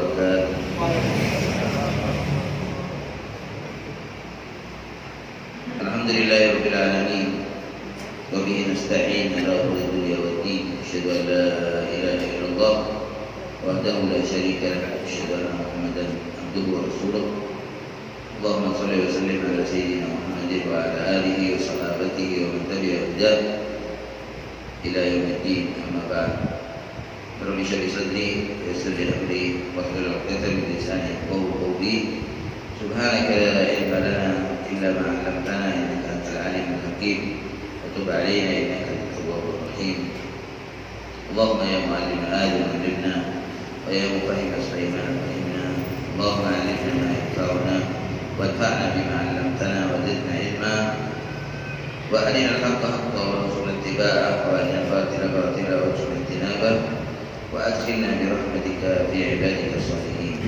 وبركاته. الحمد لله رب العالمين وبه نستعين على أمور الدنيا والدين. أشهد أن لا إله إلا الله وحده لا شريك له. أشهد أن محمدا عبده ورسوله. اللهم صل وسلم على سيدنا محمد وعلى آله وصحابته ومن تبع هداه إلى يوم الدين. أما بعد، رب اشرح لي صدري ويسر لي أمري واحلل عقدة من لساني يفقهوا قولي. سبحانك لا علم لنا إلا ما علمتنا إنك أنت العليم الحكيم وتب علينا إنك أنت التواب الرحيم. اللهم يا معلم آدم علمنا ويا مفهم سليمان فهمنا. اللهم علمنا ما ينفعنا وانفعنا بما علمتنا وزدنا علما وأرنا الحق حقا وارزقنا اتباعه وأرنا الباطل باطلا وارزقنا اجتنابه وأدخلنا برحمتك في عبادك الصالحين.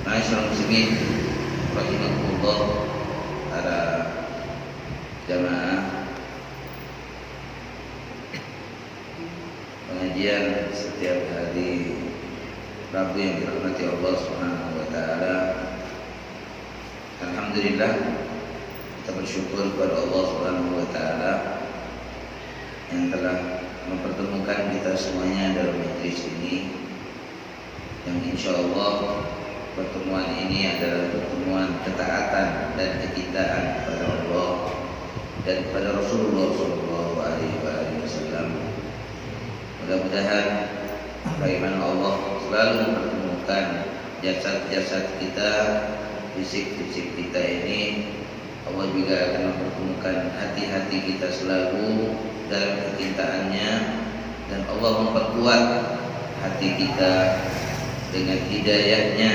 Ma'asyiral muslimin rahimakumullah, para jamaah pengajian setiap hari Rabu yang dirahmati Allah Subhanahu wa taala. Alhamdulillah, kita bersyukur kepada Allah Subhanahu wa taala yang telah mempertemukan kita semuanya dalam majelis ini, yang insyaallah pertemuan ini adalah pertemuan ketaatan dan kecintaan kepada Allah dan kepada Rasulullah Sallallahu Alaihi Wasallam. Mudah-mudahan bagaimana Allah selalu mempertemukan jasad-jasad kita, fisik-fisik kita ini, Allah juga akan mempertemukan hati-hati kita selalu dalam kecintaannya, dan Allah memperkuat hati kita dengan hidayahnya,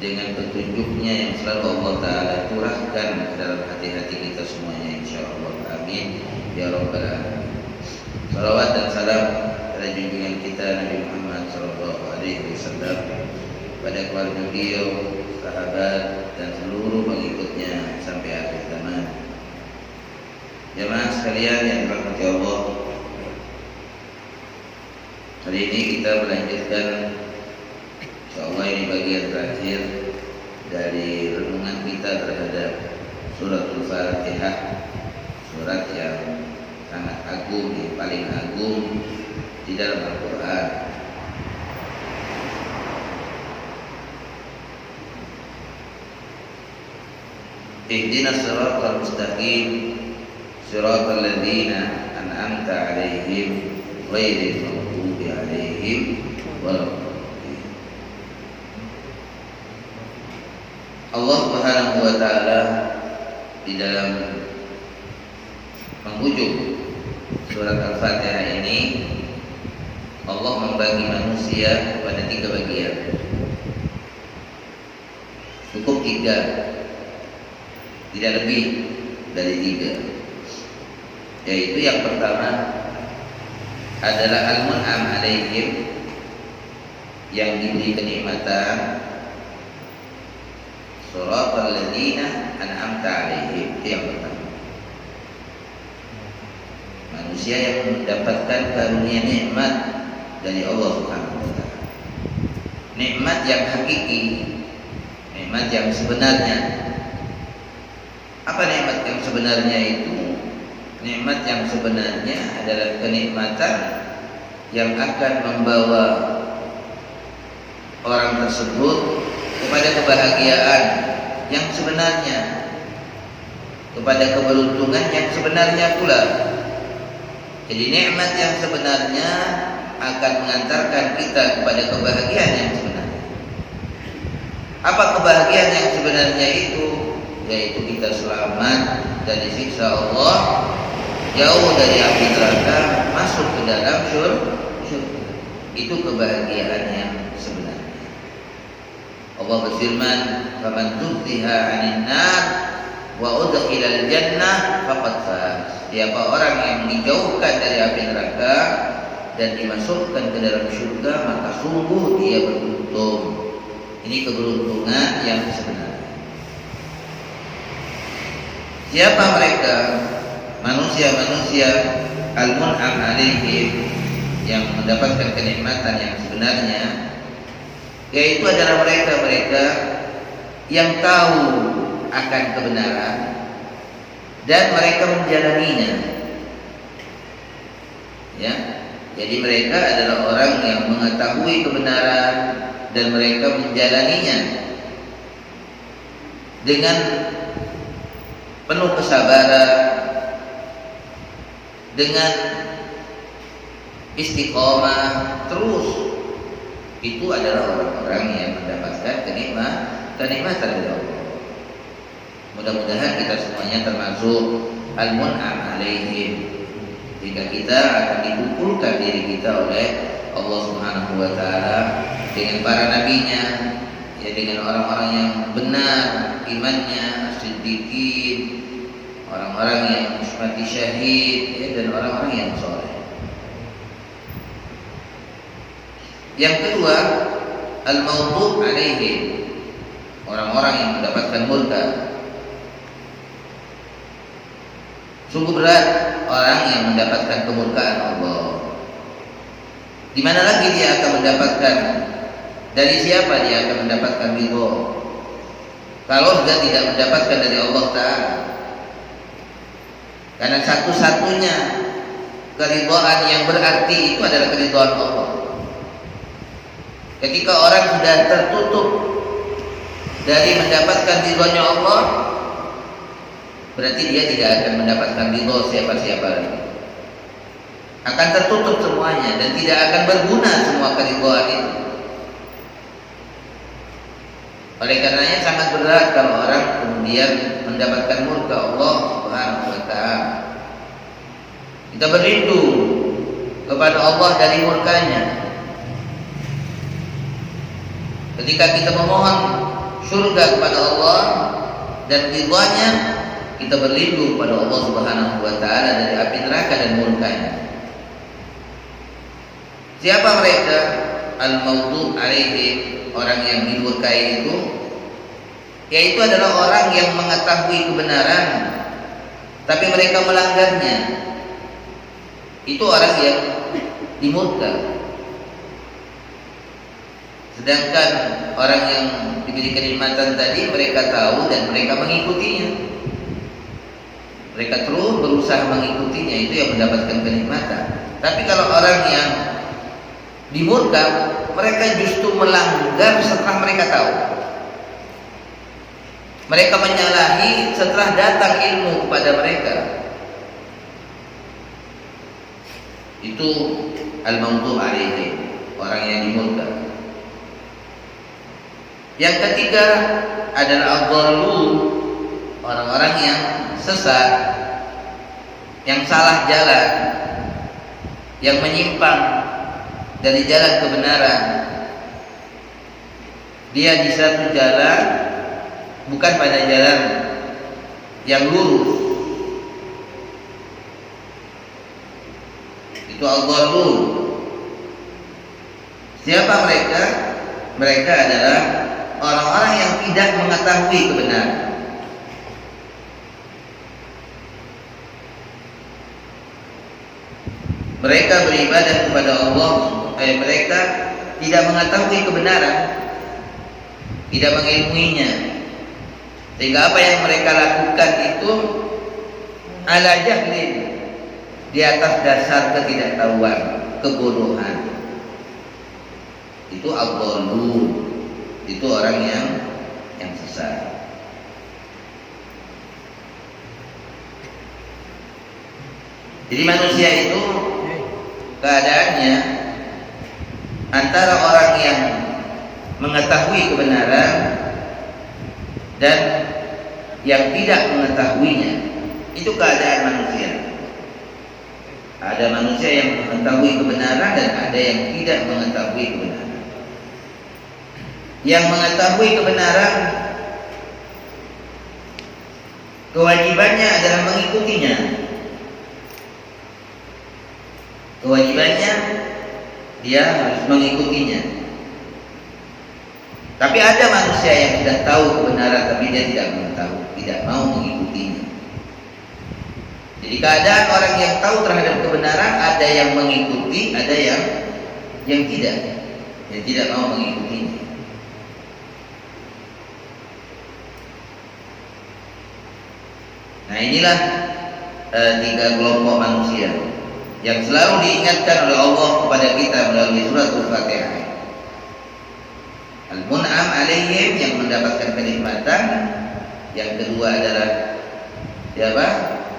dengan petunjuknya yang selalu Allah Ta'ala curahkan ke dalam hati-hati kita semuanya, insyaallah. Amin ya rabbal alamin. Salawat dan salam pada junjungan kita Nabi Muhammad Sallallahu Alaihi Wasallam, pada keluarga beliau, sahabat dan seluruh pengikutnya sampai akhir zaman. Jemaah sekalian yang dirahmati Allah, hari ini kita melanjutkan, insyaallah ini bagian terakhir dari renungan kita terhadap suratul Fatihah, surat yang sangat agung, yang paling agung di dalam Al-Quran. Ihdinas siratal mustaqim siratal ladzina an'amta 'alaihim ghairil maghdubi 'alaihim waladdallin. Allah Subhanahu wa taala di dalam menghujung surat Al-Fatihah ini, Allah membagi manusia pada 3 bagian. Cukup 3, tidak lebih dari 3. Yaitu yang pertama adalah al-mun'am alaihim, yang diberi kenikmatan, siratal ladzina an'amta alaihim, itu yang pertama. Manusia yang mendapatkan karunia nikmat dari Allah Subhanahu wa taala. Nikmat yang hakiki, nikmat yang sebenarnya. Apa nikmat yang sebenarnya itu? Nikmat yang sebenarnya adalah kenikmatan yang akan membawa orang tersebut kepada kebahagiaan yang sebenarnya, kepada keberuntungan yang sebenarnya pula. Jadi nikmat yang sebenarnya akan mengantarkan kita kepada kebahagiaan yang sebenarnya. Apa kebahagiaan yang sebenarnya itu? Yaitu kita selamat dari siksa Allah, jauh dari api neraka, masuk ke dalam surga. Itu kebahagiaan yang sebenarnya. Allah berfirman, "Faman zuhziha 'anil nar wa udkhilal jannah faqad faz." Siapa orang yang dijauhkan dari api neraka dan dimasukkan ke dalam surga, maka sungguh dia beruntung. Ini keberuntungan yang sebenarnya. Siapa mereka? Manusia-manusia al-mun'am alaihim, yang mendapatkan kenikmatan yang sebenarnya, yaitu adalah mereka-mereka yang tahu akan kebenaran dan mereka menjalaninya. Ya, jadi mereka adalah orang yang mengetahui kebenaran dan mereka menjalaninya dengan penuh kesabaran, dengan istiqomah terus. Itu adalah orang-orang yang mendapatkan kenikmatan dari Allah. Mudah-mudahan kita semuanya termasuk al-mun'am alaihim, jika kita akan dikumpulkan diri kita oleh Allah Subhanahu wa taala dengan para nabinya, ya, dengan orang-orang yang benar imannya, siddiqin, orang-orang yang mati syahid, ya, dan orang-orang yang soleh. Yang kedua, al-maghdubi alaihim, orang-orang yang mendapatkan murka. Sungguh berat orang yang mendapatkan kemurkaan Allah. Di mana lagi dia akan mendapatkan, dari siapa dia akan mendapatkan ridho kalau sudah tidak mendapatkan dari Allah Ta'ala? Karena satu-satunya keridhaan yang berarti itu adalah keridhaan Allah. Ketika orang sudah tertutup dari mendapatkan ridhonya Allah, berarti dia tidak akan mendapatkan ridho siapa-siapa lagi. Akan tertutup semuanya dan tidak akan berguna semua keridhaan itu. Oleh karenanya sangat berat kalau orang kemudian mendapatkan murka Allah Subhanahu wa taala. Kita berlindung kepada Allah dari murkanya. Ketika kita memohon surga kepada Allah dan ridhonya, kita berlindung pada Allah Subhanahu wa taala dari api neraka dan murkanya. Siapa mereka? Al-maghdubi alaihim, orang yang dimurkai itu, yaitu adalah orang yang mengetahui kebenaran tapi mereka melanggarnya. Itu orang yang dimurka. Sedangkan orang yang diberi kenikmatan tadi, mereka tahu dan mereka mengikutinya. Mereka terus berusaha mengikutinya, itu yang mendapatkan kenikmatan. Tapi kalau orang yang dimurka, mereka justru melanggar setelah mereka tahu. Mereka menyalahi setelah datang ilmu kepada mereka. Itu al-maghdubi alaihim, orang yang dimurka. Yang ketiga adalah ad-dallun, orang-orang yang sesat, yang salah jalan, yang menyimpang dari jalan kebenaran. Dia di satu jalan, bukan pada jalan yang lurus. Itu al-dallun. Siapa mereka? Mereka adalah orang-orang yang tidak mengetahui kebenaran. Mereka beribadah kepada Allah, mereka tidak mengetahui kebenaran, tidak mengilmuinya, sehingga apa yang mereka lakukan itu ala jahlin, di atas dasar ketidaktahuan, kebodohan. Itu ad-dallun, itu orang yang sesat. Jadi manusia itu keadaannya antara orang yang mengetahui kebenaran dan yang tidak mengetahuinya. Itu keadaan manusia. Ada manusia yang mengetahui kebenaran dan ada yang tidak mengetahui kebenaran. Yang mengetahui kebenaran, kewajibannya adalah mengikutinya. Kewajibannya dia harus mengikutinya. Tapi ada manusia yang sudah tahu kebenaran tapi dia tidak mengetahui, tidak mau mengikutinya. Jadi keadaan orang yang tahu terhadap kebenaran, ada yang mengikuti, ada yang tidak, yang tidak mau mengikutinya. Nah inilah tiga kelompok manusia yang selalu diingatkan oleh Allah kepada kita melalui surat Al-Fatihah. Al-Mun'am alaihim, yang mendapatkan kenikmatan. Yang kedua adalah siapa?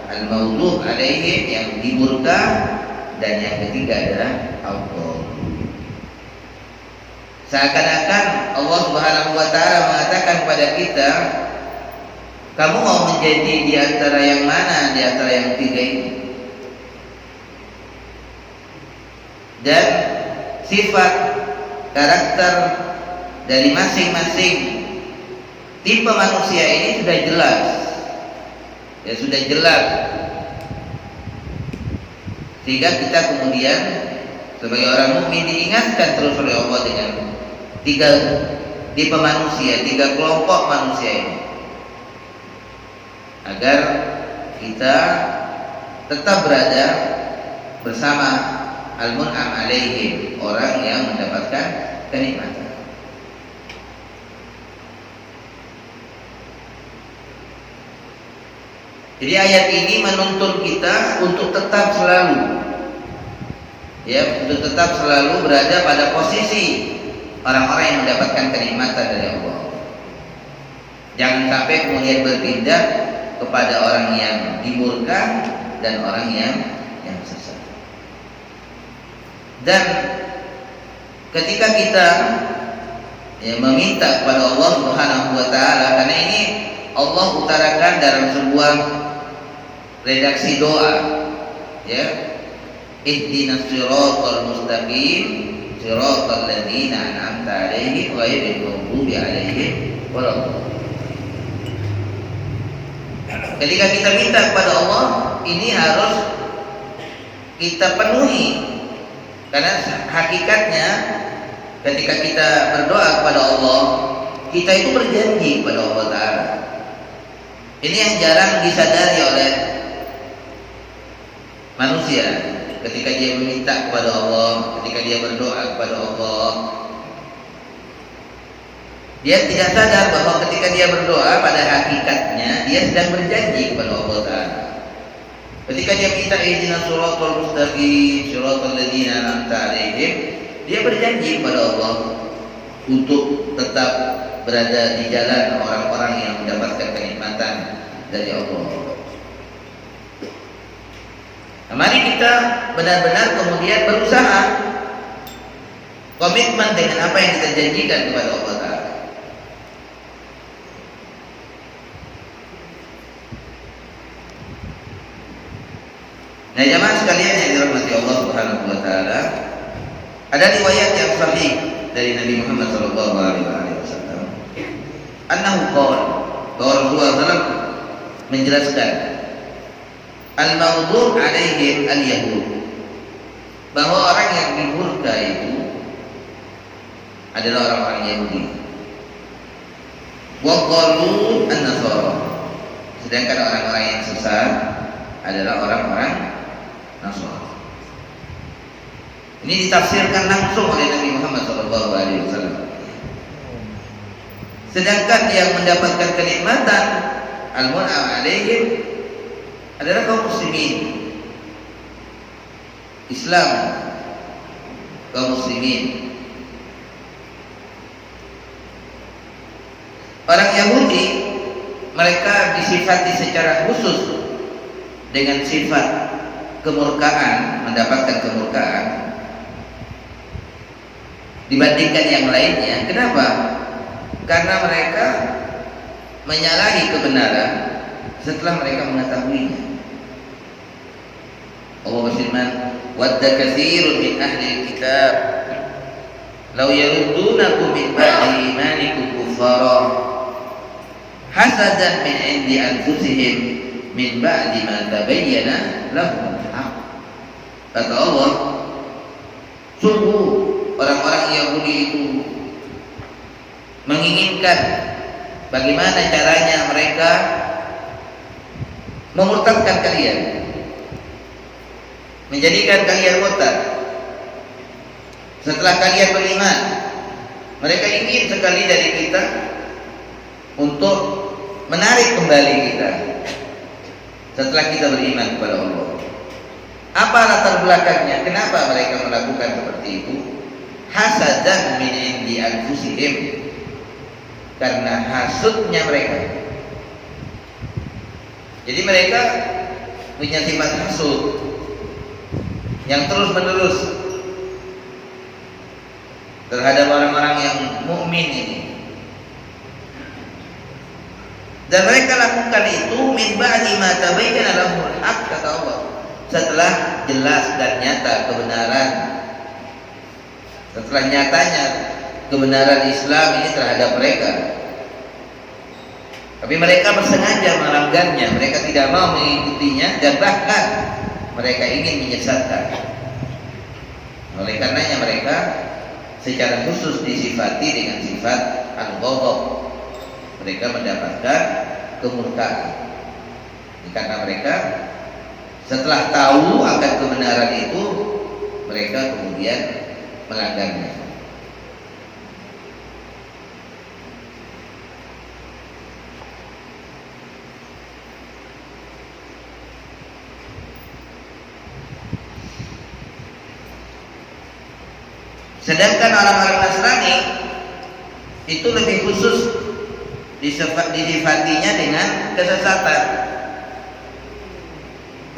Al-Maghdubi alaihim, yang dimurka. Dan yang ketiga adalah Allah. Seakan-akan Allah Subhanahu wa taala mengatakan kepada kita, kamu mau menjadi di antara yang mana di antara yang tiga ini? Dan sifat karakter dari masing-masing tipe manusia ini sudah jelas. Ya sudah jelas. Sehingga kita kemudian sebagai orang mukmin diingatkan terus oleh Allah dengan tiga tipe manusia, tiga kelompok manusia ini, agar kita tetap berada bersama Al-Mun'am alaihim, orang yang mendapatkan kenikmatan. Jadi ayat ini menuntun kita untuk tetap selalu, untuk tetap selalu berada pada posisi orang-orang yang mendapatkan kenikmatan dari Allah. Jangan sampai kemudian berpindah kepada orang yang dimurka dan orang yang sesat. Dan ketika kita meminta kepada Allah Subhanahu wa taala, karena ini Allah utarakan dalam sebuah redaksi doa, ihdinas siratal mustaqim siratal ladzina an'amta 'alaihim ghairil maghdubi 'alaihim waladdallin. Ketika kita minta kepada Allah, ini harus kita penuhi, karena hakikatnya ketika kita berdoa kepada Allah, kita itu berjanji kepada Allah Ta'ala. Ini yang jarang disadari oleh manusia. Ketika dia meminta kepada Allah, ketika dia berdoa kepada Allah, dia tidak sadar bahwa ketika dia berdoa, pada hakikatnya dia sedang berjanji kepada Allah Ta'ala. Ketika dia minta ihdinas siratal mustaqim siratal ladzina an'amta 'alaihim, dia berjanji kepada Allah untuk tetap berada di jalan orang-orang yang mendapatkan kenikmatan dari Allah. Nah, mari kita benar-benar kemudian berusaha komitmen dengan apa yang kita janjikan kepada Allah Ta'ala. Nah, jamaah sekalian yang dirahmati Allah Subhanahu wa taala, ada riwayat yang sahih dari Nabi Muhammad sallallahu alaihi wasallam, annahu qala, bahwa Rasulullah SAW menjelaskan, al-maghdubi alaihim al-yahud, bahwa orang yang dimurka itu adalah orang-orang Yahudi, wa dhalun an-nasara, sedangkan orang-orang yang sesat adalah orang-orang Nasrani. Ini ditafsirkan langsung oleh Nabi Muhammad SAW. Sedangkan yang mendapatkan kenikmatan al-mun'am alaihim adalah kaum muslimin, Islam, kaum muslimin. Orang Yahudi, mereka disifati secara khusus dengan sifat kemurkaan, mendapatkan kemurkaan dibandingkan yang lainnya. Kenapa? Karena mereka menyalahi kebenaran setelah mereka mengetahuinya. Allah berfirman, wadda katsirun min ahli kitab law yaruddunakum min ba'di imanikum kuffara hasadan min indi anfusihim min ba'di ma tabayyana lahum al-haq. Kata Allah, sungguh orang-orang Yahudi itu menginginkan bagaimana caranya mereka memurtadkan kalian menjadikan kalian murtad setelah kalian beriman. Mereka ingin sekali dari kita untuk menarik kembali kita setelah kita beriman kepada Allah. Apa latar belakangnya? Kenapa mereka melakukan seperti itu? Hasadan min indi anfusihim, karena hasudnya mereka. Jadi mereka punya sifat hasud yang terus menerus terhadap orang-orang yang mukmin ini. Dan mereka lakukan itu min ba'di ma tabayyana lahumul haqq, kata Allah, setelah jelas dan nyata kebenaran, setelah nyatanya kebenaran Islam ini terhadap mereka. Tapi mereka bersengaja melanggarnya, mereka tidak mau mengikutinya, dan bahkan mereka ingin menyesatkan. Oleh karenanya mereka secara khusus disifati dengan sifat al-ghadab. Mereka mendapatkan kemurkaan karena mereka setelah tahu akan kebenaran itu, mereka kemudian melanggarnya. Sedangkan orang-orang Nasrani itu lebih khusus disifatinya dengan kesesatan.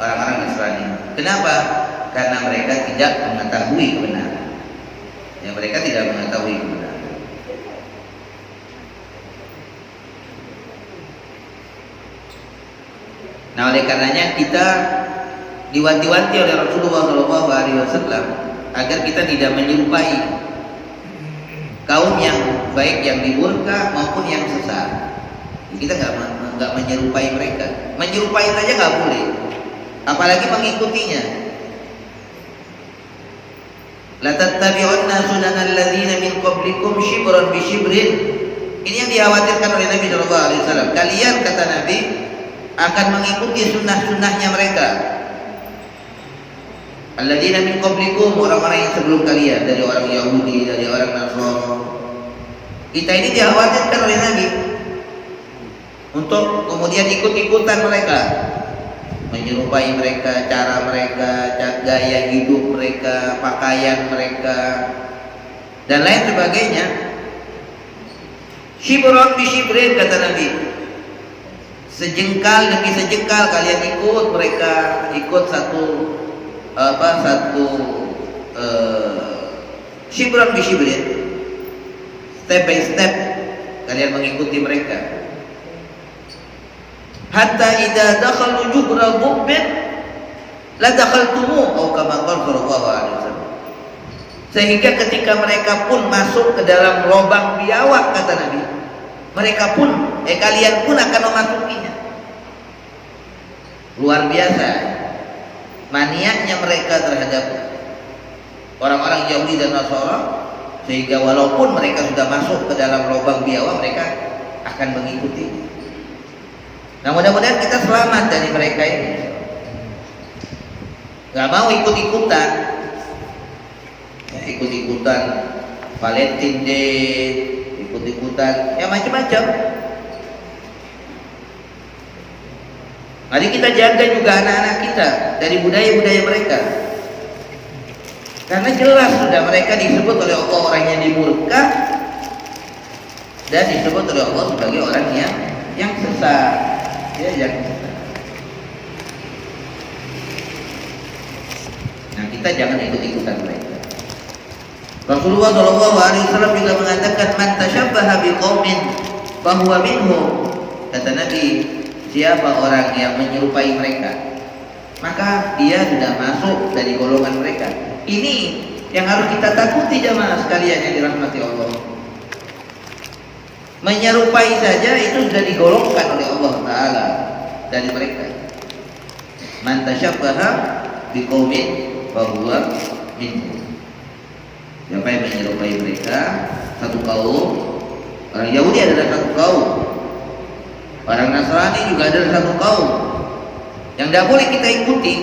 Orang-orang Nasrani. Kenapa? Karena mereka tidak mengetahui kebenaran. Ya, mereka tidak mengetahui kebenaran. Nah, oleh karenanya kita diwanti-wanti oleh Rasulullah SAW agar kita tidak menyerupai kaum yang baik yang di murka maupun yang sesat. Kita nggak menyerupai mereka. Menyerupai saja nggak boleh, apalagi mengikutinya. La tattabi'unna sunanal ladzina min qablikum shibran bi shibrin. Ini yang dikhawatirkan oleh Nabi SAW. Kalian, kata Nabi, akan mengikuti sunnah-sunnahnya mereka. Alladzina min qablikum, orang-orang yang sebelum kalian, dari orang Yahudi, dari orang Nasrani. Kita ini dikhawatirkan oleh Nabi untuk kemudian ikut-ikutan mereka, menyerupai mereka, cara mereka, gaya hidup mereka, pakaian mereka, dan lain sebagainya. Shibron bi shibrin, kata Nabi, sejengkal demi sejengkal kalian ikut mereka, ikut satu shibron bi shibrin, step by step kalian mengikuti mereka. Hatta idza dakhalu jubra dhubbin la dakhaltumu, atau kama qala sallallahu alaihi wasallam. Sehingga ketika mereka pun masuk ke dalam lubang biawak, kata Nabi, mereka pun kalian pun akan memasukinya. Luar biasa maniaknya mereka terhadap orang-orang Yahudi dan Nasrani, sehingga walaupun mereka sudah masuk ke dalam lubang biawak, mereka akan mengikuti. Nah, mudah-mudahan kita selamat dari mereka ini. Gak mau ikut-ikutan, ya, ikut-ikutan Valentine Day, ikut-ikutan ya macam-macam. Mari kita jaga juga anak-anak kita dari budaya-budaya mereka, karena jelas sudah mereka disebut oleh Allah orang yang dimurka, dan disebut oleh Allah sebagai orang yang sesat. Ya, yang sesat. Nah, kita jangan ikut-ikutan mereka. Rasulullah SAW juga mengatakan, man tashabbaha biqaumin fahuwa minhum. Kata Nabi, siapa orang yang menyerupai mereka, maka dia sudah masuk dari golongan mereka. Ini yang harus kita takuti jamaah sekalian yang dirahmati Allah. Menyerupai saja itu sudah digolongkan oleh Allah Ta'ala dari mereka. Man tashabbaha biqaumin fahuwa minhum. Siapa yang menyerupai mereka, satu kaum. Orang Yahudi adalah satu kaum, orang Nasrani juga adalah satu kaum yang tidak boleh kita ikuti.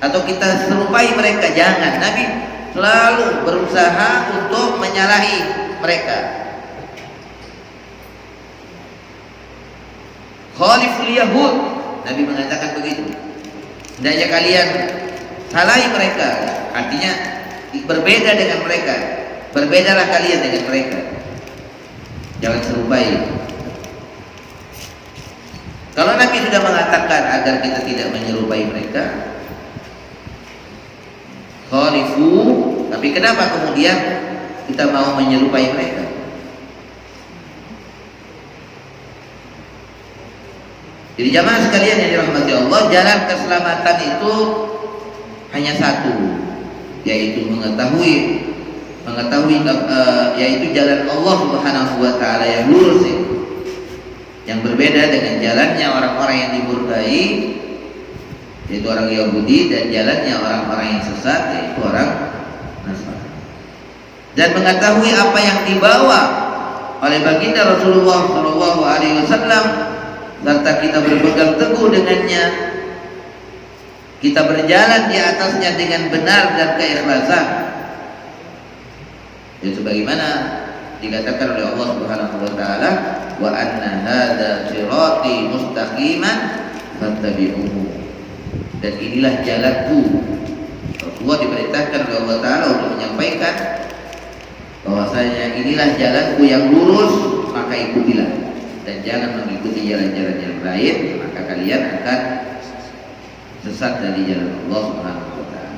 atau kita serupai mereka, jangan. Nabi selalu berusaha untuk menyalahi mereka. Khaliful Yahud, Nabi mengatakan begitu. Hendaknya kalian salahi mereka, artinya berbeda dengan mereka. Berbedalah kalian dengan mereka, jangan serupai. Kalau Nabi sudah mengatakan agar kita tidak menyerupai mereka, khalifu, tapi kenapa kemudian kita mau menyerupai mereka? Jadi jamaah sekalian yang dirahmati Allah, jalan keselamatan itu hanya satu, yaitu mengetahui yaitu jalan Allah Subhanahu wa taala yang lurus, yang berbeda dengan jalannya orang-orang yang dimurkai, yaitu orang Yahudi, dan jalannya orang-orang yang sesat, yaitu orang Nasrani. Dan mengetahui apa yang dibawa oleh baginda Rasulullah Shallallahu Alaihi Wasallam, serta kita berpegang teguh dengannya, kita berjalan di atasnya dengan benar dan keikhlasan. Ya, sebagaimana dikatakan oleh Allah Subhanahu wa taala, wa anna hadza sirati mustaqiman fattabi'uhu. Dan inilah jalanku. Rasulullah diperintahkan oleh Allah taala untuk menyampaikan bahwasanya inilah jalanku yang lurus, maka ikutilah, dan jangan mengikuti jalan-jalan yang lain, maka kalian akan sesat dari jalan Allah Subhanahu wa taala.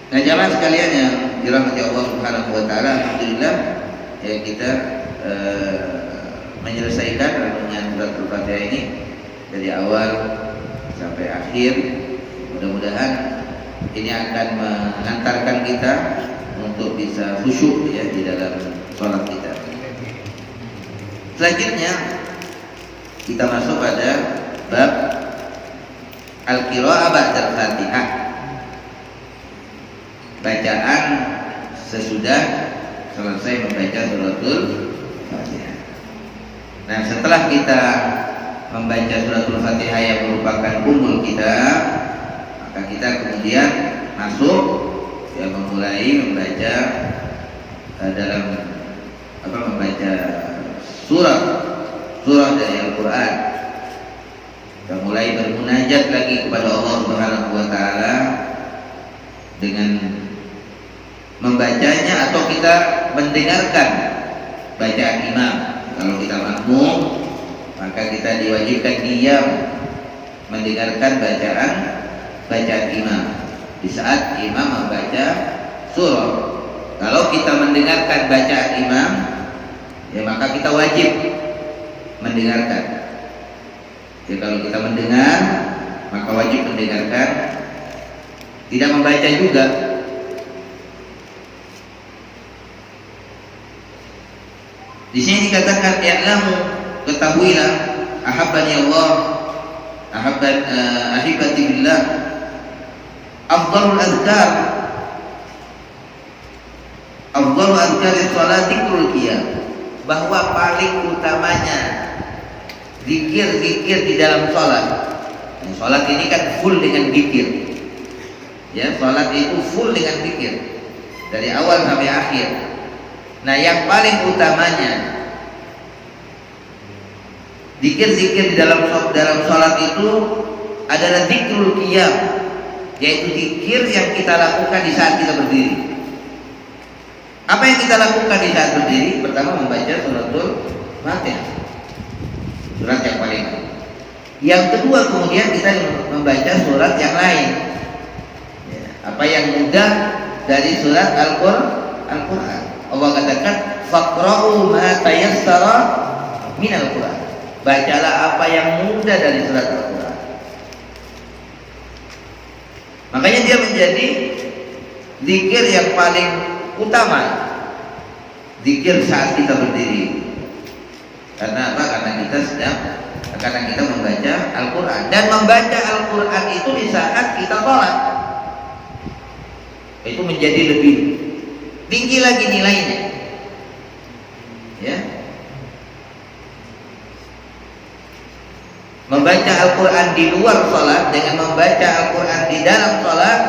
Nah, jamaah sekalian yang dirahmati Allah Subhanahu wa taala, alhamdulillah ya, kita menyelesaikan renungan surat Al-Fatihah ini dari awal sampai akhir. Mudah-mudahan ini akan mengantarkan kita untuk bisa khusyuk ya di dalam sholat kita. Selanjutnya kita masuk pada bab al-qiraa'ah ba'dal Fatihah, bacaan sesudah selesai membaca suratul Fatihah. Nah, setelah kita membaca suratul Fatihah yang merupakan ummul kita, maka kita kemudian masuk ya, memulai membaca membaca surah dari Al-Quran. Kita mulai bermunajat lagi kepada Allah Subhanahu wa taala dengan membacanya, atau kita mendengarkan bacaan imam. Kalau kita makmum, maka kita diwajibkan diam mendengarkan bacaan imam di saat imam membaca surah. Kalau kita mendengarkan bacaan imam, ya maka kita wajib mendengarkan. Ya, kalau kita mendengar, maka wajib mendengarkan, tidak membaca juga. Di sini dikatakan i'lamu, ketahuilah, ahabbani Allah, ahibati billah, afdalul azkar salat dzikrul qiyam, bahwa paling utamanya zikir-zikir di dalam salat. Nah, salat ini kan full dengan zikir. Ya, salat itu full dengan zikir dari awal sampai akhir. Nah, yang paling utamanya zikir-zikir di dalam salat itu adalah dzikrul qiyam, yaitu zikir yang kita lakukan di saat kita berdiri. Apa yang kita lakukan di saat berdiri? Pertama, membaca suratul Fatihah, surat yang paling. Yang kedua, kemudian kita membaca surat yang lain. Apa yang mudah dari surat Al-Quran. Allah katakan faqra'u ma tayassara minal Quran. Bacalah apa yang mudah dari surat Al-Quran. Makanya dia menjadi zikir yang paling utama, zikir saat kita berdiri. Karena apa? Karena kita membaca Al-Quran. Dan membaca Al-Quran itu di saat kita sholat, itu menjadi lebih tinggi lagi nilainya, ya. Membaca Al-Quran di luar sholat dengan membaca Al-Quran di dalam sholat,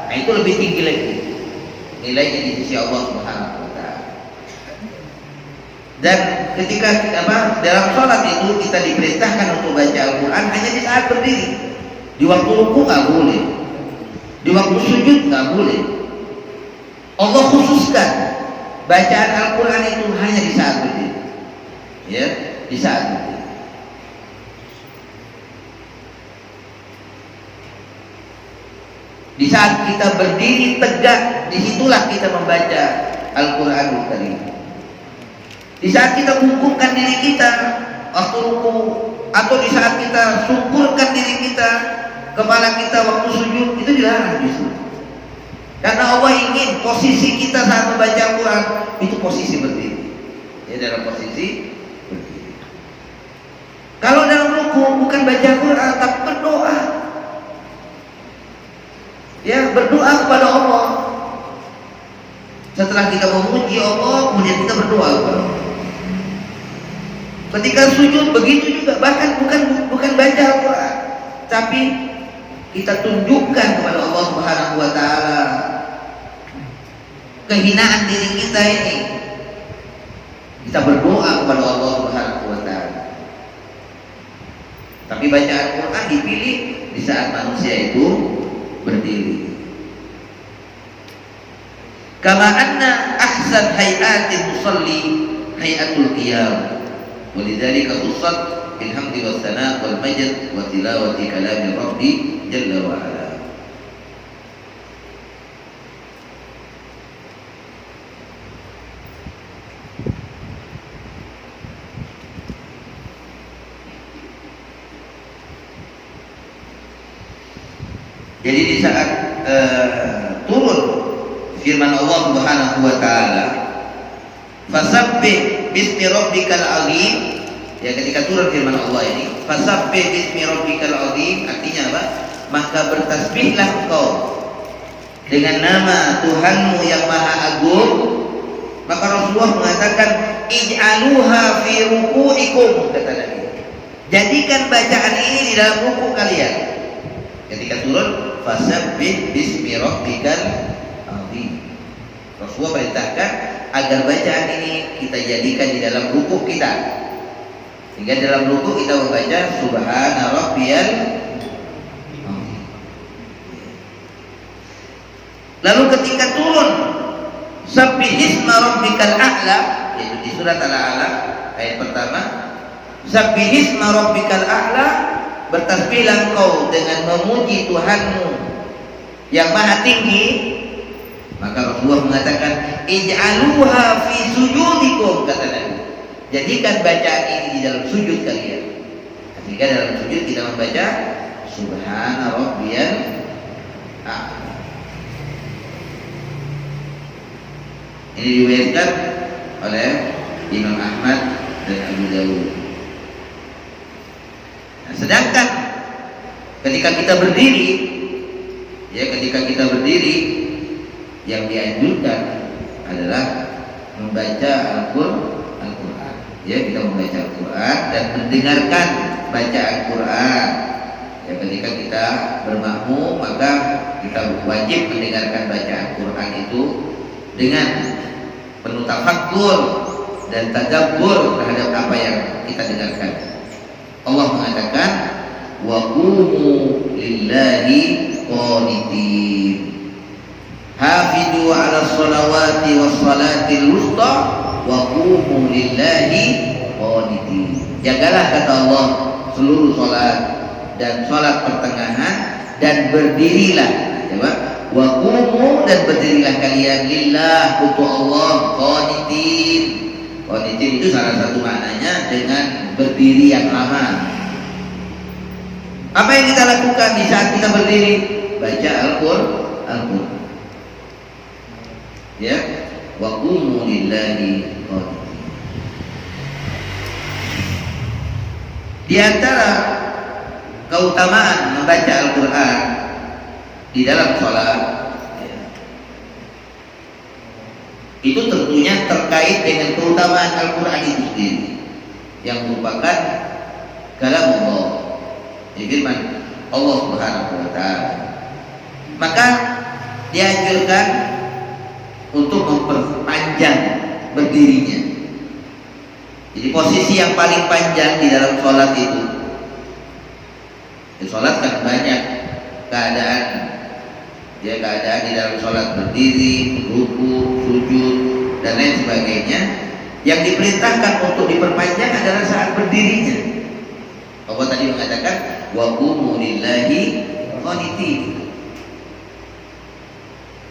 nah itu lebih tinggi lagi nilainya di sisi Allah Subhanahu wa Ta'ala. Dan ketika dalam sholat itu kita diperintahkan untuk baca Al-Quran hanya di saat berdiri. Di waktu ruku nggak boleh, di waktu sujud nggak boleh. Allah khususkan bacaan Al-Quran itu hanya di saat berdiri, ya, di saat berdiri. Di saat kita berdiri tegak, disitulah kita membaca Al-Quranul Karim. Di saat kita bungkukkan diri kita waktu ruku, atau di saat kita sungkurkan diri kita, kepala kita waktu sujud, itu dilarang justru. Karena Allah ingin posisi kita saat membaca Al-Quran itu posisi berdiri, ya, dalam posisi berdiri. Kalau dalam ruku bukan baca Al-Quran tapi berdoa, ya, berdoa kepada Allah. Setelah kita memuji Allah, kemudian kita berdoa kepada Allah. Ketika sujud begitu juga, bahkan bukan baca Al-Quran, tapi kita tunjukkan kepada Allah Subhanahu wa Ta'ala kehinaan diri kita ini. Kita berdoa kepada Allah Subhanahu wa Ta'ala. Tapi baca Al-Quran dipilih di saat manusia itu berdiri. Kama anna ahsan hayatil musalli hayatul qiyam. Walidzalika khussat bil hamdi was sana wal majd wa tilawati kalami rabbi jalla wa ala. Jadi di saat turun firman Allah Subhanahu wa Ta'ala, fasabbih bismi rabbikal azim, ya, ketika turun firman Allah ini, fasabbih bismi rabbikal azim, artinya apa? Maka bertasbihlah engkau dengan nama Tuhanmu yang maha agung. Maka Rasulullah mengatakan ij'aluha fi ruku'ikum, kata Nabi, jadikan bacaan ini di dalam ruku kalian. Ketika turun fasabbih bismi rabbikal azim, Rasulullah perintahkan agar bacaan ini kita jadikan di dalam ruku kita, sehingga dalam ruku kita membaca subhana rabbiyal azim. Lalu ketika turun sabbihisma rabbikal a'la, yaitu di surat Al-A'la ayat pertama, sabbihisma rabbikal a'la, bertasbihlah engkau dengan memuji Tuhanmu yang maha tinggi. Maka Rasulullah mengatakan ij'aluha fi sujudikum, kata Nabi, jadikan bacaan ini di dalam sujud kalian. Ketika dalam sujud kita membaca subhana rabbiyal a'la. Ini diriwayatkan oleh Imam Ahmad dan Abu Dawud. Nah, sedangkan ketika kita berdiri, ya, ketika kita berdiri, yang dianjurkan adalah membaca Al-Quran. Ya, kita membaca Al-Quran dan mendengarkan bacaan Quran. Ya, ketika kita bermakmum, maka kita wajib mendengarkan bacaan Quran itu dengan penuh tafakkur dan tadabbur terhadap apa yang kita dengarkan. Allah mengatakan wa qumu lillahi qanitin, hafidu ala sholawati was salatil wusta wa qumu lillahi qanitin. Jagalah, kata Allah, seluruh sholat dan sholat pertengahan, dan berdirilah. Coba, Wa qumu, dan berdirilah kalian lillah, untuk Allah, qanitin. Qanitin itu salah satu maknanya dengan berdiri yang lama. Apa yang kita lakukan di saat kita berdiri? Baca Al-Qur'an. Ya, wa qumu lillahi qanitin. Di antara keutamaan membaca Al-Qur'an di dalam sholat, ya, itu tentunya terkait dengan keutamaan Al-Quran itu sendiri, yang merupakan kalam Allah, firman Allah Subhanahu wa Ta'ala. Maka dianjurkan untuk memperpanjang berdirinya. Jadi posisi yang paling panjang di dalam sholat itu, di sholat kan banyak keadaan. Ya, keadaan di dalam sholat berdiri, ruku, sujud, dan lain sebagainya. Yang diperintahkan untuk diperpanjang adalah saat berdirinya. Allah tadi mengatakan wa qumu lillahi qanitin.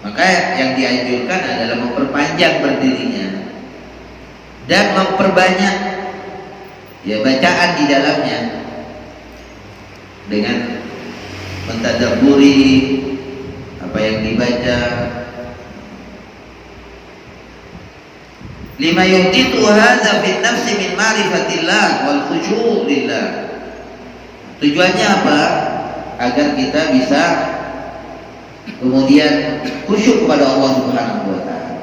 Maka yang dianjurkan adalah memperpanjang berdirinya dan memperbanyak ya bacaan di dalamnya dengan mentadabburi apa yang dibaca. Lima yuditu hadza fi nafsi min ma'rifatillah wal khusyu' lillah. Tujuannya apa? Agar kita bisa kemudian khusyuk kepada Allah Subhanahu wa Ta'ala.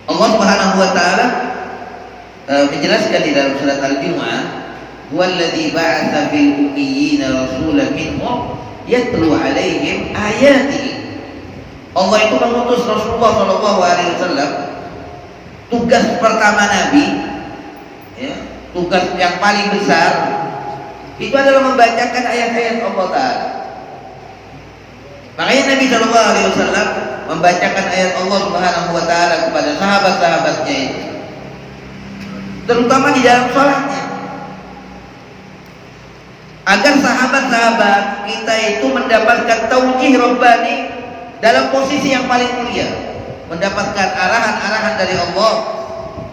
Allah Subhanahu wa Ta'ala menjelaskan di dalam surat Al-Jumu'ah, huwallazi ba'atsa fil ummiyina rasulan minhum yatlu 'alaihim ayatihi. Allah itu mengutus Rasulullah SAW. Tugas pertama Nabi, ya, tugas yang paling besar itu adalah membacakan ayat-ayat Allah Ta'ala. Makanya Nabi SAW membacakan ayat Allah Subhanahu wa Ta'ala kepada sahabat-sahabatnya itu, terutama di dalam sholatnya, agar sahabat-sahabat kita itu mendapatkan taujih Rabbani dalam posisi yang paling mulia, mendapatkan arahan-arahan dari Allah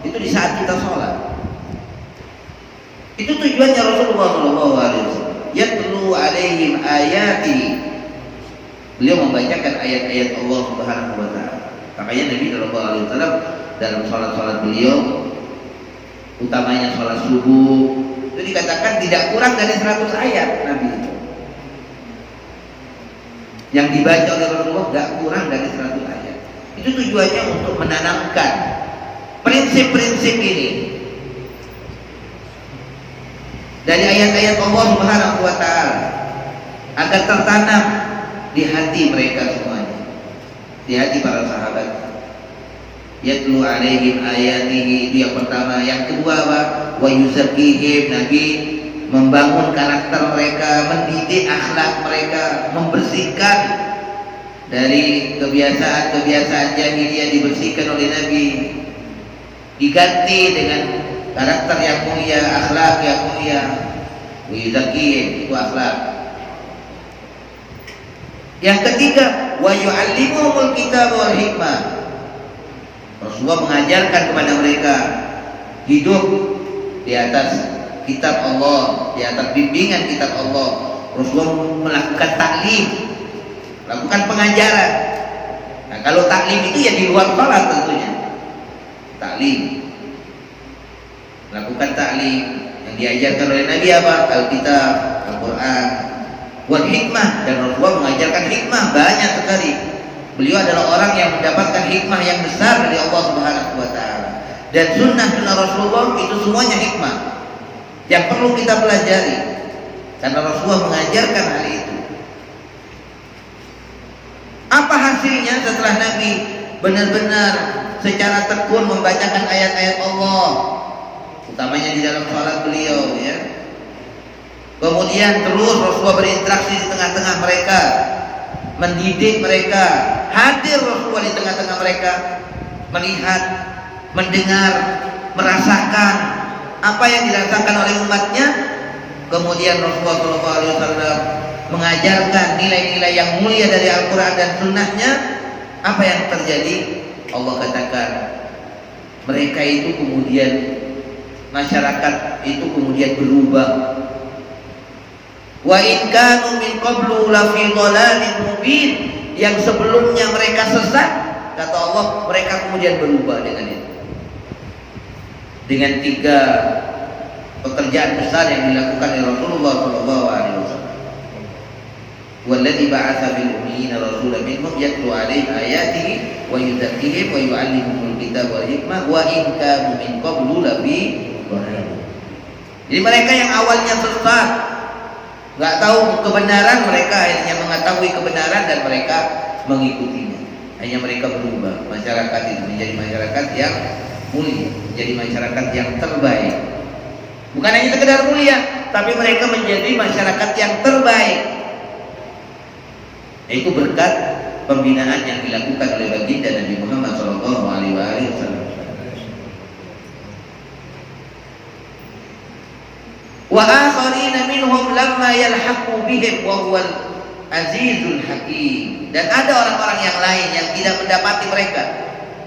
itu di saat kita sholat. Itu tujuannya Rasulullah SAW. Yatlu 'alaihim ayati. Beliau membacakan ayat-ayat Allah Subhanahu wa Ta'ala. Makanya Nabi SAW dalam sholat-sholat beliau, utamanya sholat subuh, itu dikatakan tidak kurang dari 100 ayat Nabi itu yang dibaca oleh Rasulullah, tidak kurang dari 100 ayat. Itu tujuannya untuk menanamkan prinsip-prinsip ini dari ayat-ayat Allah Subhanahu wa Ta'ala, agar tertanam di hati mereka semuanya, di hati para sahabat. Yatlu 'alaihim ayatihi, itu yang pertama. Yang kedua apa? Wa yuzakkihim, Nabi membangun karakter mereka, mendidik akhlak mereka, membersihkan dari kebiasaan-kebiasaan jahiliyah, dibersihkan oleh Nabi, diganti dengan karakter yang mulia, akhlak yang mulia. Wa yuzakkihim, itu akhlak. Yang ketiga, wa yu'allimuhumul kitab wal hikmah. Rasulullah mengajarkan kepada mereka hidup di atas kitab Allah, di atas bimbingan kitab Allah. Rasulullah melakukan taklim, melakukan pengajaran. Nah, kalau taklim itu ya di luar salat tentunya. Taklim, melakukan taklim yang diajarkan oleh Nabi apa? Alkitab, Al-Quran, wal hikmah, dan Rasulullah mengajarkan hikmah banyak sekali. Beliau adalah orang yang mendapatkan hikmah yang besar dari Allah Subhanahu wa Ta'ala. Dan sunnah-sunnah Rasulullah itu semuanya hikmah yang perlu kita pelajari, karena Rasulullah mengajarkan hal itu. Apa hasilnya setelah Nabi benar-benar secara tekun membacakan ayat-ayat Allah, utamanya di dalam sholat beliau, ya. Kemudian terus Rasulullah berinteraksi di tengah-tengah mereka, mendidik mereka, hadir Rasulullah di tengah-tengah mereka, melihat, mendengar, merasakan apa yang dirasakan oleh umatnya, kemudian Rasulullah SAW mengajarkan nilai-nilai yang mulia dari Al-Quran dan Sunnahnya, apa yang terjadi? Allah katakan mereka itu kemudian, masyarakat itu kemudian berubah. Wa in kanu min qablu la fi dhalalin mubin, yang sebelumnya mereka sesat, kata Allah, mereka kemudian berubah dengan itu. Dengan 3 pekerjaan besar yang dilakukan oleh Rasulullah SAW. Walladzi ba'atsa bil ummiyina rasulan minhum yatlu 'alaihim ayatihi wa yuzakkihim wa yu'allimuhumul kitaba wal hikmah wa in kanu min qablu la fi dhalalin. Jadi mereka yang awalnya sesat, nggak tahu kebenaran, mereka akhirnya mengetahui kebenaran dan mereka mengikutinya. Hanya mereka berubah. Masyarakat itu menjadi masyarakat yang mulia, menjadi masyarakat yang terbaik. Bukan hanya sekedar mulia, tapi mereka menjadi masyarakat yang terbaik. Itu berkat pembinaan yang dilakukan oleh baginda Nabi Muhammad SAW. Wa akharina minhum lamma yalhaqu bihim wa huwal azizul hakim. Dan ada orang-orang yang lain yang tidak mendapati mereka.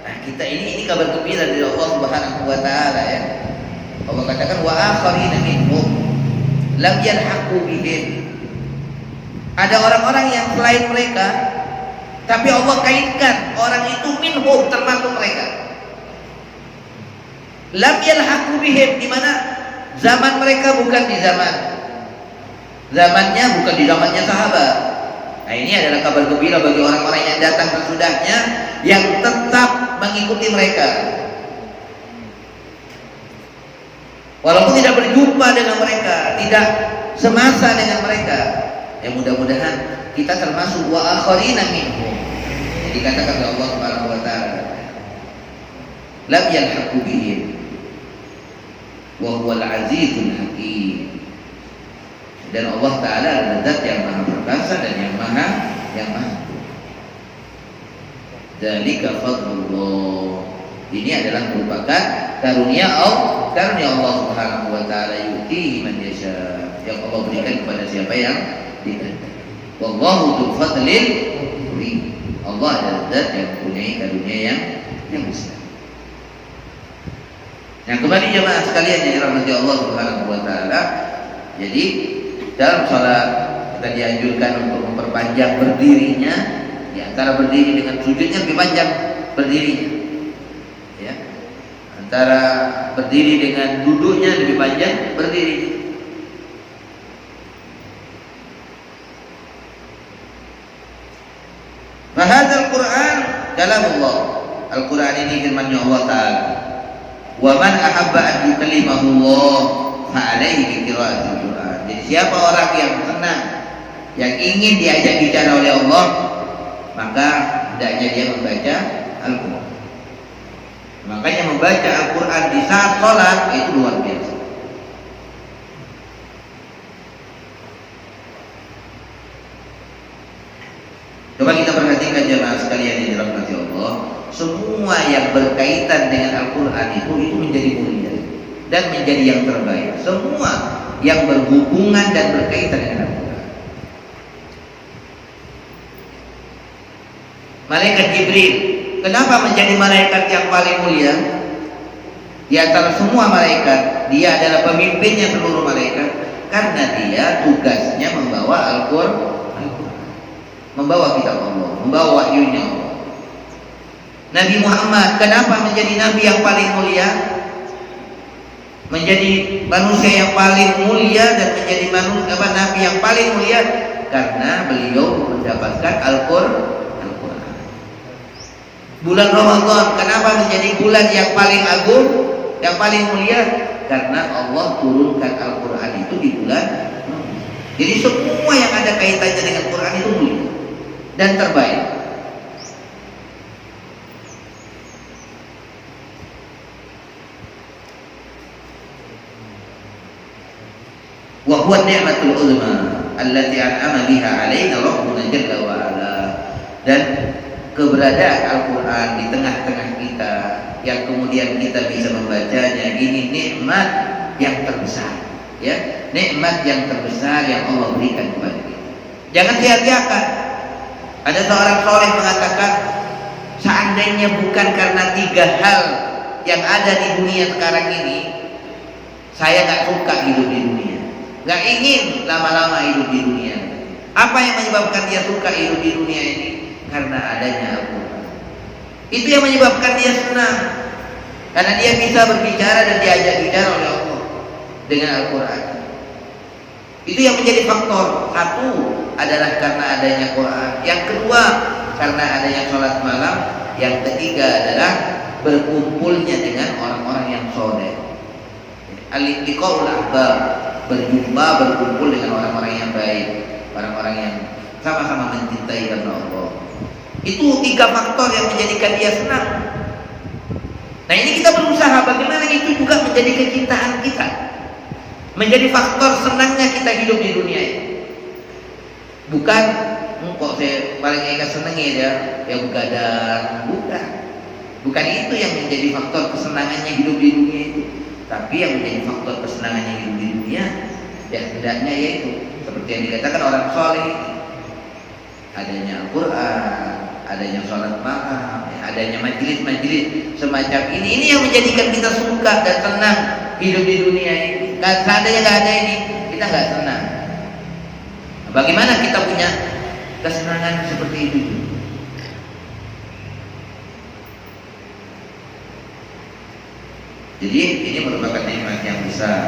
Nah, kita ini kabar gembira dari Allah Subhanahu wa taala ya. Allah katakan wa akharina minhum lam yalhaqu bihim. Ada orang-orang yang selain mereka, tapi Allah kaitkan orang itu minhum, termasuk mereka. Lam yalhaqu bihim, di mana zaman mereka bukan di zamannya bukan di zamannya sahabat. Nah, ini adalah kabar gembira bagi orang-orang yang datang sesudahnya, yang tetap mengikuti mereka. Walaupun tidak berjumpa dengan mereka, tidak semasa dengan mereka. Ya, mudah-mudahan kita termasuk wa akharina minhum. Jadi dikatakan oleh Allah Subhanahu wa taala, lam yalhaqu bihim wa huwal azizul hakim. Dan Allah taala adalah zat yang maha perkasa dan yang maha dzalika fadlullah. Ini adalah merupakan karunia Allah Subhanahu wa taala, yu'tihi man yasha, yang Allah berikan kepada siapa yang dikehendaki. Wallahu dzul fadlil azim. Allah adalah zat yang mempunyai karunia yang besar. Yang kembali jemaah sekalian yang dirahmati Allah Subhanahu wa taala, jadi dalam salat kita dianjurkan untuk memperpanjang berdirinya, di antara berdiri dengan sujudnya lebih panjang berdirinya. Ya. Antara berdiri dengan duduknya lebih panjang berdiri. Bahadzal Quran kalamullah. Al-Quran ini firman-Nya Allah taala. Wa man ahabba an yukallimahu Allah fa alaihi bi qira'atil Quran. Jadi siapa orang yang senang, yang ingin diajak bicara oleh Allah, maka hendaknya dia membaca Al-Quran. Makanya membaca Al-Quran di saat sholat itu luar biasa. Coba kita perhatikan jemaah sekalian yang dirahmati Allah, semua yang berkaitan dengan Al-Quran itu menjadi mulia dan menjadi yang terbaik. Semua yang berhubungan dan berkaitan dengan Al-Quran. Malaikat Jibril, kenapa menjadi malaikat yang paling mulia? Di antara semua malaikat, dia adalah pemimpinnya seluruh malaikat, karena dia tugasnya membawa Al-Quran, membawa kitab Allah, membawa wahyunya Allah. Nabi Muhammad kenapa menjadi nabi yang paling mulia, menjadi manusia yang paling mulia dan menjadi nabi yang paling mulia? Karena beliau mendapatkan Al-Quran. Bulan Ramadan kenapa menjadi bulan yang paling agung, yang paling mulia? Karena Allah turunkan Al-Quran itu di bulan. Jadi semua yang ada kaitannya dengan Quran itu mulia dan terbaik. Wa huwa ni'matul uzma allati an'ama biha 'alaina rabbuna jalla wa 'ala. Dan keberadaan Al-Quran di tengah-tengah kita, yang kemudian kita bisa membacanya, ini nikmat yang terbesar Ya, nikmat yang terbesar yang Allah berikan kepada kita. Jangan sia-siakan. Ada seorang soleh mengatakan, seandainya bukan karena 3 hal yang ada di dunia sekarang ini, saya nggak suka hidup di dunia, nggak ingin lama-lama hidup di dunia. Apa yang menyebabkan dia suka hidup di dunia ini? Karena adanya Al-Quran. Itu yang menyebabkan dia senang, karena dia bisa berbicara dan diajak bicara oleh Allah dengan Al-Quran. Itu yang menjadi faktor. Satu adalah karena adanya Quran. Yang kedua karena adanya sholat malam. Yang ketiga adalah berkumpulnya dengan orang-orang yang soleh. Al-liqa'ul ahbab, berjumpa, berkumpul dengan orang-orang yang baik, orang-orang yang sama-sama mencintai karena Allah. Itu 3 faktor yang menjadikan dia senang. Nah, ini kita berusaha bagaimana itu juga menjadi kecintaan kita, menjadi faktor senangnya kita hidup di dunia ini. Bukan kok saya paling enggak senengnya ya begadang, bukan itu yang menjadi faktor kesenangannya hidup di dunia itu. Tapi yang menjadi faktor kesenangannya hidup di dunia ya hendaknya yaitu seperti yang dikatakan orang soleh, adanya Al-Quran, adanya sholat malam, adanya majelis-majelis semacam ini. Ini yang menjadikan kita suka dan senang hidup di dunia ini. Seandainya nggak ada ini, kita nggak senang. Bagaimana kita punya kesenangan seperti itu? Jadi ini merupakan nikmat yang besar.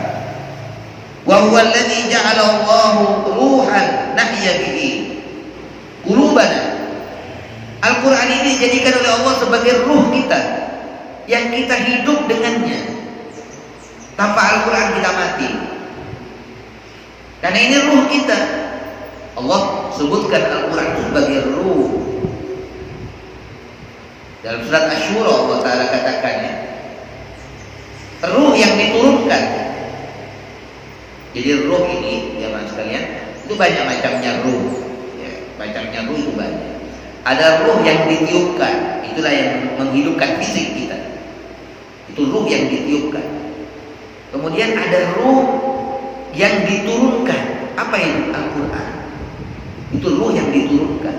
Wa huwa alladzi ja'ala Allahu ruhan nahya bihi qulubana. Al-Quran ini dijadikan oleh Allah sebagai ruh kita yang kita hidup dengannya. Tanpa Al-Quran kita mati. Karena ini ruh kita. Allah sebutkan Al-Quran itu sebagai ruh. Dalam surat Asy-Syura Allah Ta'ala katakannya, ruh yang diturunkan. Jadi ruh ini, ya mas sekalian, itu banyak macamnya ruh. Ya, macamnya ruh itu banyak. Ada ruh yang ditiupkan, itulah yang menghidupkan fisik kita. Itu ruh yang ditiupkan. Kemudian ada ruh yang diturunkan. Apa itu? Al-Quran. Itu ruh yang diturunkan.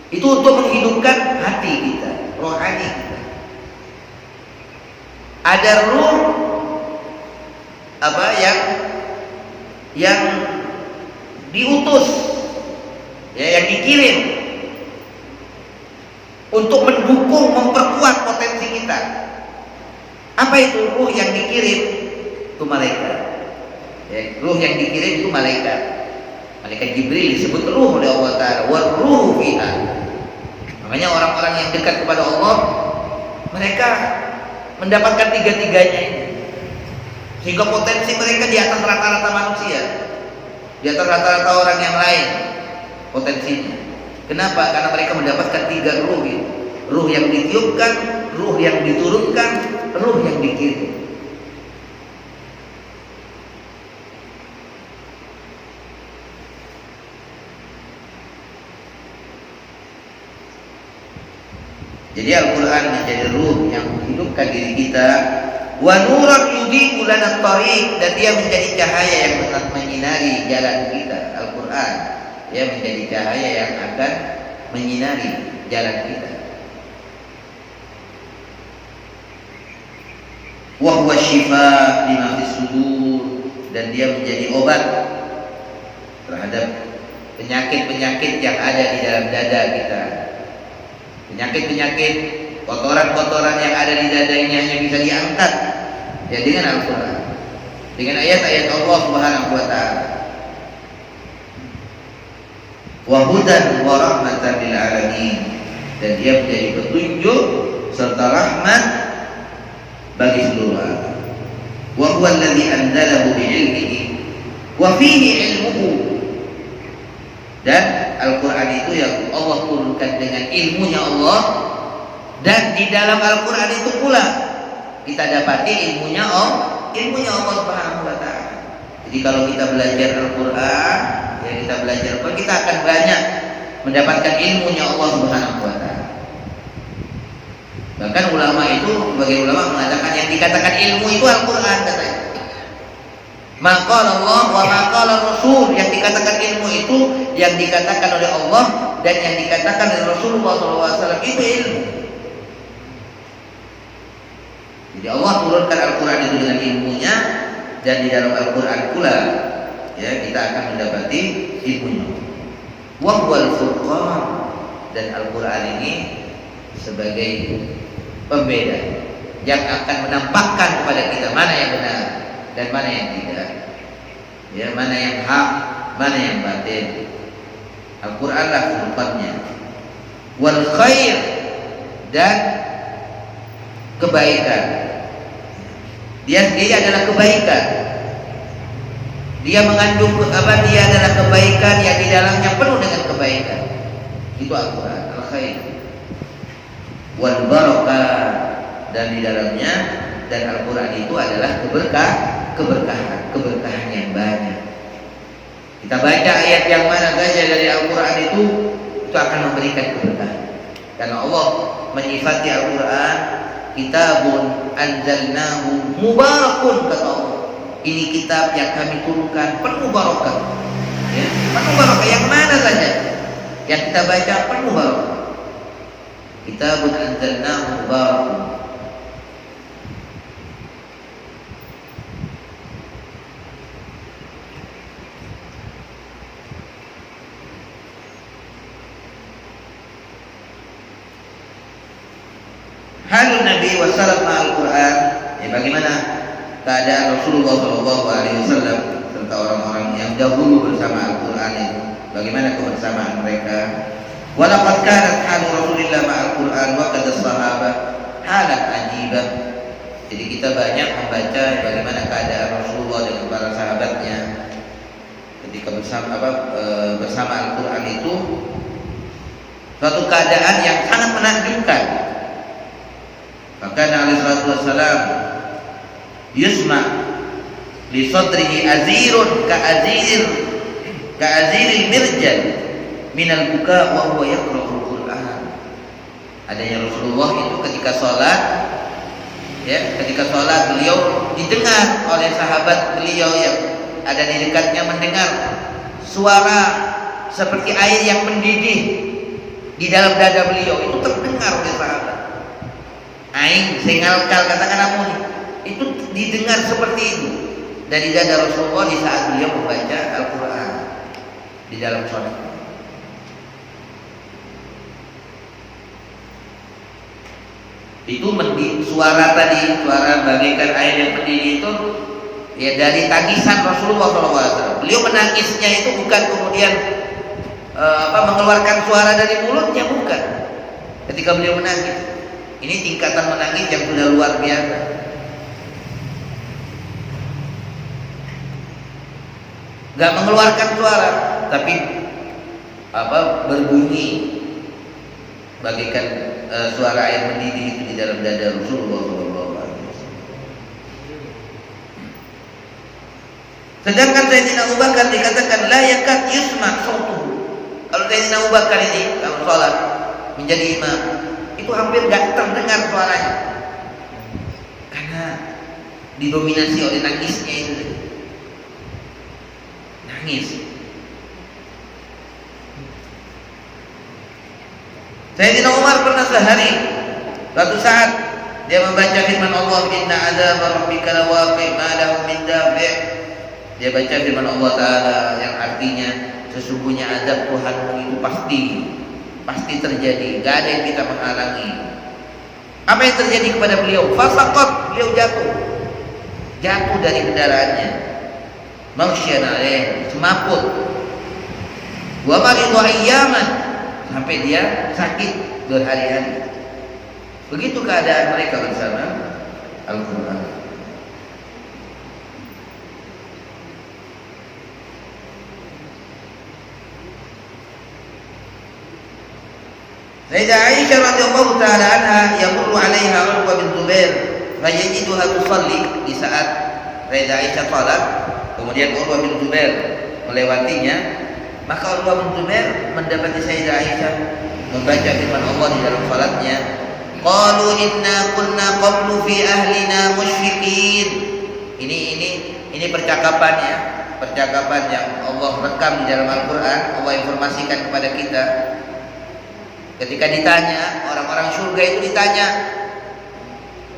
Itu untuk menghidupkan hati kita, rohani kita. Ada ruh yang diutus, ya, yang dikirim untuk mendukung, memperkuat potensi kita. Apa itu ruh yang dikirim? Itu malaikat. Ya, ruh yang dikirim itu malaikat. Malaikat Jibril disebut ruh oleh Allah Ta'ala. Wa ruh fiha. Makanya orang-orang yang dekat kepada Allah, mereka mendapatkan 3-tiganya ini. Sehingga potensi mereka di atas rata-rata manusia, di atas rata-rata orang yang lain potensinya. Kenapa? Karena mereka mendapatkan 3 ruh ini. Ruh yang ditiupkan, ruh yang diturunkan, ruh yang dikirim. Jadi Al-Quran menjadi ruh yang menghidupkan diri kita. Wa nuran yudhi'u lana thariq, dan dia menjadi cahaya yang menyinari jalan kita. Al-Quran dia menjadi cahaya yang akan menyinari jalan kita. Wa huwa shifa lima fis sudur, dan dia menjadi obat terhadap penyakit-penyakit yang ada di dalam dada kita. Penyakit-penyakit, kotoran-kotoran yang ada di dada ini hanya bisa diangkat ya dengan Al-Quran, dengan ayat-ayat Allah Subhanahu wa Ta'ala. Wa hudan wa rahmatan lil alamin, dan dia menjadi petunjuk serta rahmat bagi seluruh alam. Wa huwa alladzi anzalahu bi ilmihi wa fihi ilmuhu, dan Al-Quran itu yang Allah turunkan dengan ilmunya Allah, dan di dalam Al-Quran itu pula kita dapati ilmunya Allah Subhanahu wa Ta'ala. Jadi kalau kita belajar Al-Quran, ya kita belajar Al-Quran, kita akan banyak mendapatkan ilmunya Allah Subhanahu wa Ta'ala. Bahkan ulama itu, sebagai ulama mengatakan yang dikatakan ilmu itu Al-Quran katanya. Maka Allah wa maka Rasul, yang dikatakan ilmu itu yang dikatakan oleh Allah dan yang dikatakan oleh Rasulullah SAW itu ilmu. Jadi Allah turunkan Al-Quran itu dengan ilmunya, dan di dalam Al-Quran pula ya kita akan mendapati ilmunya. Wa huwal furqan, dan Al-Quran ini sebagai pembeda yang akan menampakkan kepada kita mana yang benar dan mana yang tidak, ya, mana yang hak, mana yang batin. Al-Quran lah furqannya. Wal khair, dan kebaikan. Dia sendiri adalah kebaikan. Dia mengandung apa? Dia adalah kebaikan yang di dalamnya penuh dengan kebaikan. Itu Al-Quran, al-khair. Wal barakah, dan di dalamnya, dan Al-Quran itu adalah keberkahan yang banyak. Kita baca ayat yang mana saja dari Al-Quran itu akan memberikan keberkahan. Karena Allah menyifati Al-Quran, kitabun anzalnahu mubarakun, kata Allah. Ini kitab yang kami turunkan penuh barakah. Ya, penuh barakah yang mana saja yang kita baca penuh barakah. Kitabun anzalnahu mubarakun. Halun Nabi wassalam al-Quran, ya, bagaimana keadaan Rasulullah SAW serta orang-orang yang dahulu bersama Al-Quran itu, bagaimana kebersamaan mereka. Walaqad kanat halu Rasulillah ma'al Quran wa qad as-sahabah halan ajibah. Jadi kita banyak membaca bagaimana keadaan Rasulullah dengan para sahabatnya ketika bersama Al-Quran itu, suatu keadaan yang sangat menakjubkan. Maka Nabi sallallahu alaihi wasallam yusma li sadrihi azirun ka'aziril mirjal minal buka wa huwa yaqra'ul Qur'an. Adanya Rasulullah itu ketika sholat, ya, ketika sholat beliau didengar oleh sahabat beliau yang ada di dekatnya, mendengar suara seperti air yang mendidih di dalam dada beliau. Itu terdengar oleh sahabat. Aing sengalkal, katakan namun itu didengar seperti itu dari dada Rasulullah di saat beliau membaca Al-Quran di dalam sholat. Itu suara tadi, suara bagaikan air yang mendidih itu ya dari tangisan Rasulullah SAW. Beliau menangisnya itu bukan kemudian mengeluarkan suara dari mulutnya, bukan. Ketika beliau menangis, ini tingkatan menangis yang sudah luar biasa. Gak mengeluarkan suara, tapi berbunyi bagaikan suara air mendidih itu di dalam dada Rasulullah SAW. Sedangkan Sayyidina Abu Bakar dikatakan la yakad yusma' sautuhu. Kalau Sayyidina Abu Bakar ini kalau sholat menjadi imam, itu hampir gak terdengar suaranya karena didominasi oleh nangisnya itu. Nangis. Sayyidina Umar pernah sehari, suatu saat dia membaca firman Allah, inna azab rabbika lawaqi' ma lahu min dafi'. Dia baca firman Allah Ta'ala yang artinya sesungguhnya azab Tuhanmu itu pasti terjadi, gak ada yang bisa menghalangi. Apa yang terjadi kepada beliau? Fasaqat, beliau jatuh dari kendaraannya. Maghsyan alaih, semaput. Wa maridhu ayyaman, sampai dia sakit berhari-hari. Begitu keadaan mereka bersama Al-Quran. Sayyidah Aisyah radhiyallahu taala anha yamurru 'alaiha Urwa bin Zubair fayajiduha tusalli. Di saat Sayyidah Aisyah salat, kemudian Urwa bin Zubair melewatinya, maka Urwa bin Zubair mendapati Sayyidah Aisyah membaca firman Allah di dalam salatnya, qalu inna kunna qablu fi ahlina musyfiqin. Ini Ini percakapan ya, percakapan yang Allah rekam di dalam Al-Quran, Allah informasikan kepada kita. Ketika ditanya, orang-orang surga itu ditanya.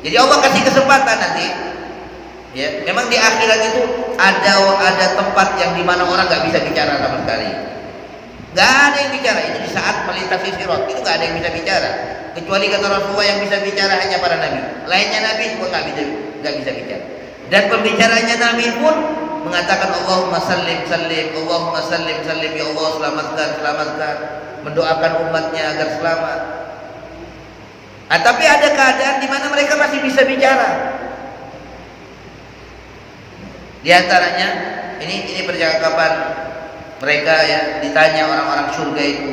Jadi Allah kasih kesempatan nanti. Ya, memang di akhirat itu ada tempat yang dimana orang nggak bisa bicara sama sekali. Nggak ada yang bicara. Itu di saat melintasi sirat itu nggak ada yang bisa bicara. Kecuali kata Rasulullah yang bisa bicara hanya para nabi. Lainnya nabi semua nggak bisa bicara. Dan pembicaranya nabi pun mengatakan Allahumma sallim sallim, Allahumma sallim sallim, ya Allah selamatkan selamatkan, mendoakan umatnya agar selamat. Tapi ada keadaan di mana mereka masih bisa bicara. Di antaranya ini percakapan mereka ya, ditanya orang-orang surga itu,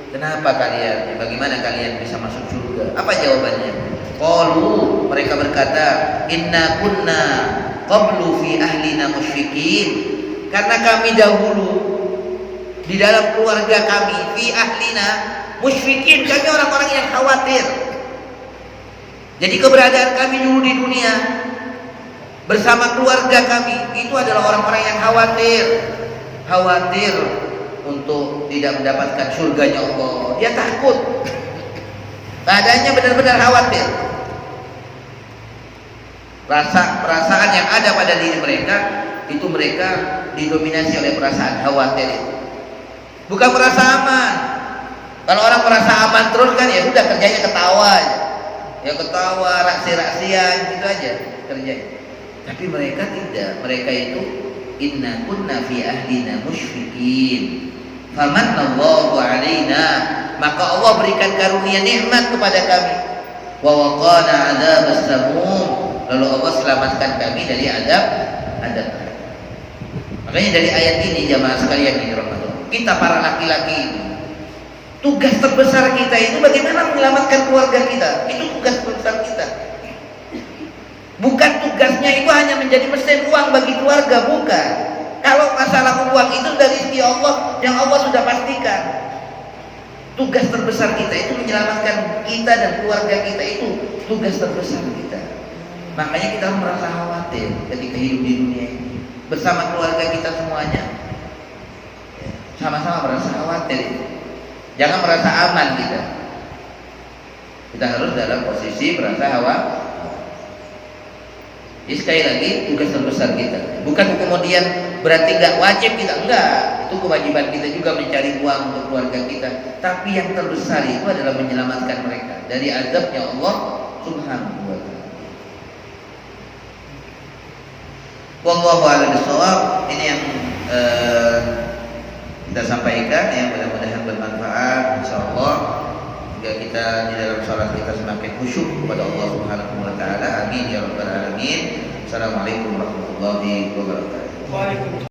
kenapa kalian, ya, bagaimana kalian bisa masuk surga? Apa jawabannya? Qalu, mereka berkata, inna kunna qablu fi ahlina musyfikin. Karena kami dahulu di dalam keluarga kami, fi ahlina musyfikin, kami orang-orang yang khawatir. Jadi keberadaan kami dulu di dunia bersama keluarga kami itu adalah orang-orang yang khawatir untuk tidak mendapatkan surganya Allah. Dia takut. Keadaannya benar-benar khawatir. Perasaan yang ada pada diri mereka itu mereka didominasi oleh perasaan khawatir itu. Bukan merasa aman. Kalau orang merasa aman terus kan ya sudah kerjanya ketawa aja. Ya ketawa, raksi-raksian gitu aja kerjanya. Tapi mereka tidak. Mereka itu inna kunna fi ahlina musyfikin famanallahu alaina, maka Allah berikan karunia nikmat kepada kami. Wa waqana adzabas samum, lalu Allah selamatkan kami dari adab. Makanya dari ayat ini jamaah sekalian ini Ramadan, kita para laki-laki ini tugas terbesar kita itu bagaimana menyelamatkan keluarga kita. Itu tugas terbesar kita. Bukan tugasnya itu hanya menjadi mesin uang bagi keluarga, bukan. Kalau masalah uang itu dari rezeki Allah yang Allah sudah pastikan. Tugas terbesar kita itu menyelamatkan kita dan keluarga kita, itu tugas terbesar kita. Makanya kita harus merasa khawatir ketika hidup di dunia ini bersama keluarga kita semuanya. Sama-sama merasa khawatir. Jangan merasa aman kita. Kita harus dalam posisi merasa khawatir. Jadi sekali lagi tugas terbesar kita. Bukan kemudian berarti nggak wajib kita, enggak. Itu kewajiban kita juga mencari uang untuk keluarga kita. Tapi yang terbesar itu adalah menyelamatkan mereka dari azabnya Allah Subhanahu wa taala. Wallahu a'lam bishawab. Ini yang kita sampaikan, yang mudah-mudahan bermanfaat insyaallah. Jika kita di dalam salat kita semakin khusyuk kepada Allah Subhanahu wa taala. Amin ya rabbal alamin. Assalamualaikum warahmatullahi wabarakatuh.